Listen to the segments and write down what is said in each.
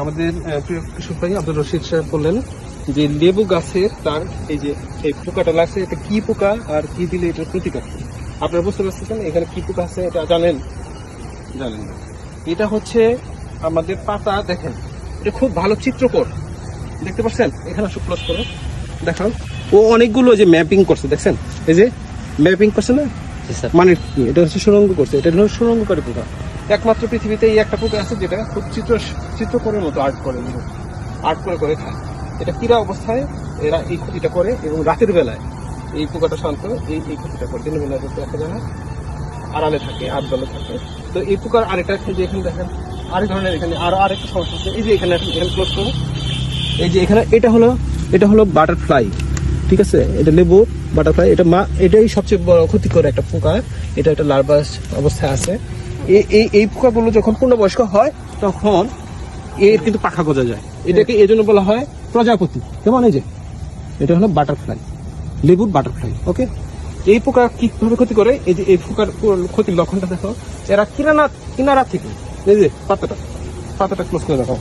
আমাদের প্রিয় কৃষক ভাই আব্দুর রশিদ সাহেব বললেন যে লেবু গাছের তার এই যে এই পোকাটা লাগছে, এটা কি পোকা আর কি দিলে এটার প্রতিকার। আপনারা বুঝতে পারছেন এখানে কি পোকা আছে এটা জানেন? জানেন না। এটা হচ্ছে আমাদের পাতা, দেখেন এটা খুব ভালো চিত্রকর, দেখতে পাচ্ছেন? এখানে ক্লোজ করো, দেখাও। ও অনেকগুলো যে ম্যাপিং করছে, দেখছেন? এই যে ম্যাপিং করছে না, মানে কি এটা হচ্ছে সুরঙ্গ করছে। এটা হলো সুরঙ্গকারী পোকা। একমাত্র পৃথিবীতে এই একটা পোকা আছে যেটা খুব চিত্রকরের মতো আর্ট করে খায়। এটা কিরা অবস্থায় এরা এই ক্ষতিটা করে, এবং রাতের বেলায় এই পোকাটা শান্ত এই ক্ষতিটা করে। দিনের বেলায় দেখা যায় না, আড়ালে থাকে, আড়দলে থাকে। তো এই পোকার আরেকটা যে এখানে দেখেন আরেক ধরনের, এখানে আরো আরেকটা সমস্যা আছে। এই যে এখানে ক্লোজ করো, এই যে এখানে এটা হলো বাটারফ্লাই, ঠিক আছে? এটা লেবু বাটারফ্লাই, এটাই সবচেয়ে বড় ক্ষতিকর একটা পোকা। এটা একটা লার্ভাস অবস্থায় আছে। এই পোকাগুলো যখন পূর্ণবয়স্ক হয় তখন এর কিন্তু পাখা গজা যায়। এটাকে এই জন্য বলা হয় প্রজাপতি। কেমন? এই যে এটা হলো বাটারফ্লাই, লেবুর বাটারফ্লাই। ওকে, এই পোকা কিভাবে ক্ষতি করে, এই যে এই পোকার ক্ষতির লক্ষণটা দেখো। এরা কিনারা থেকে, এই যে পাতাটা ক্লোজ করে দেখো,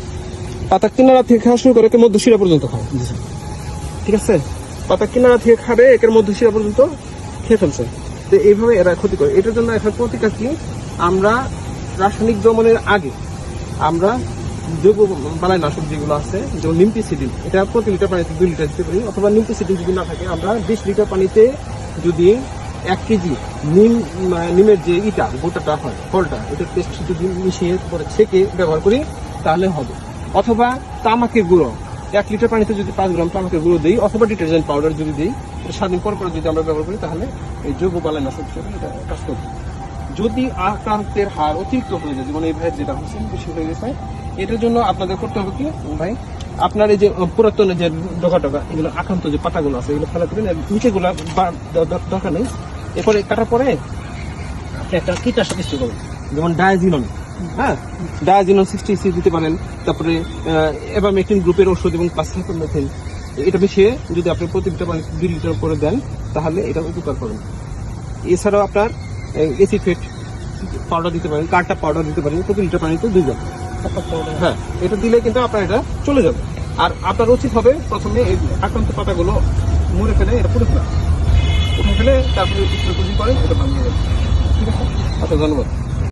পাতা কিনারা থেকে খাওয়া শুরু করে, একের মধ্যে শিরা পর্যন্ত খায়। ঠিক আছে, পাতা কিনারা থেকে খাবে, একের মধ্যে শিরা পর্যন্ত খেয়ে ফেলছে। তো এইভাবে এরা ক্ষতি করে। এটার জন্য এখন প্রতিকার কি? আমরা রাসায়নিক দমনের আগে আমরা জৈব বালাইনাশক যেগুলো আছে, যেমন নিমপিসিডিন, এটা প্রতি লিটার পানিতে 2 লিটার দিতে পারি। অথবা নিমপিসিডিন যদি না থাকে, আমরা 20 লিটার পানিতে যদি 1 কেজি নিমের যে গোটাটা হয়, ফলটা, এটা পেস্ট যদি মিশিয়ে পরে ছেঁকে ব্যবহার করি তাহলে হবে। অথবা তামাকের গুঁড়ো 1 লিটার পানিতে যদি 5 গ্রাম তামাকের গুঁড়ো দিই, অথবা ডিটারজেন্ট পাউডার যদি দিই, 7 দিন পর যদি আমরা ব্যবহার করি, তাহলে এই জৈব বালাইনাশক হিসেবে এটা কাজ করবে। যদি আক্রান্তের হার অতিরিক্ত হয়ে যায়, যেমন এই ভাইয়ের যেটা হচ্ছে বেশি হয়ে গেছে, এটার জন্য আপনাদের করতে হবে কি ভাই, আপনার এই যে পুরাতন যে ডগা এগুলো আক্রান্ত যে পাতাগুলো আছে, এগুলো ফেলা দেবেন, নিচেগুলো দরকার নেই। এরপরে কাটার পরে একটা কীটনাশক স্প্রে করবেন, যেমন ডায়াজিনন, হ্যাঁ, ডায়াজিনন 60 দিতে পারেন। তারপরে এভারমেকটিন গ্রুপের ওষুধ এবং প্লাসিফেনমেথিন, এটা মিশিয়ে যদি আপনি প্রতি লিটার পানি 2 লিটার করে দেন, তাহলে এটা উপকার করবেন। এছাড়াও আপনার এসিফেট পাউডার দিতে পারেন, কার্টা পাউডার দিতে পারেন, প্রতি লিটার পানিতে 2 গ্রাম। হ্যাঁ, এটা দিলে কিন্তু আপনার এটা চলে যাবে। আর আপনার উচিত হবে প্রথমে এই আক্রান্ত পাতাগুলো মুড়ে ফেলে, এটা পুরো উঠে ফেলে, তারপরে স্প্রে করেন, এটা ভালো হবে। ঠিক আছে, আচ্ছা, ধন্যবাদ।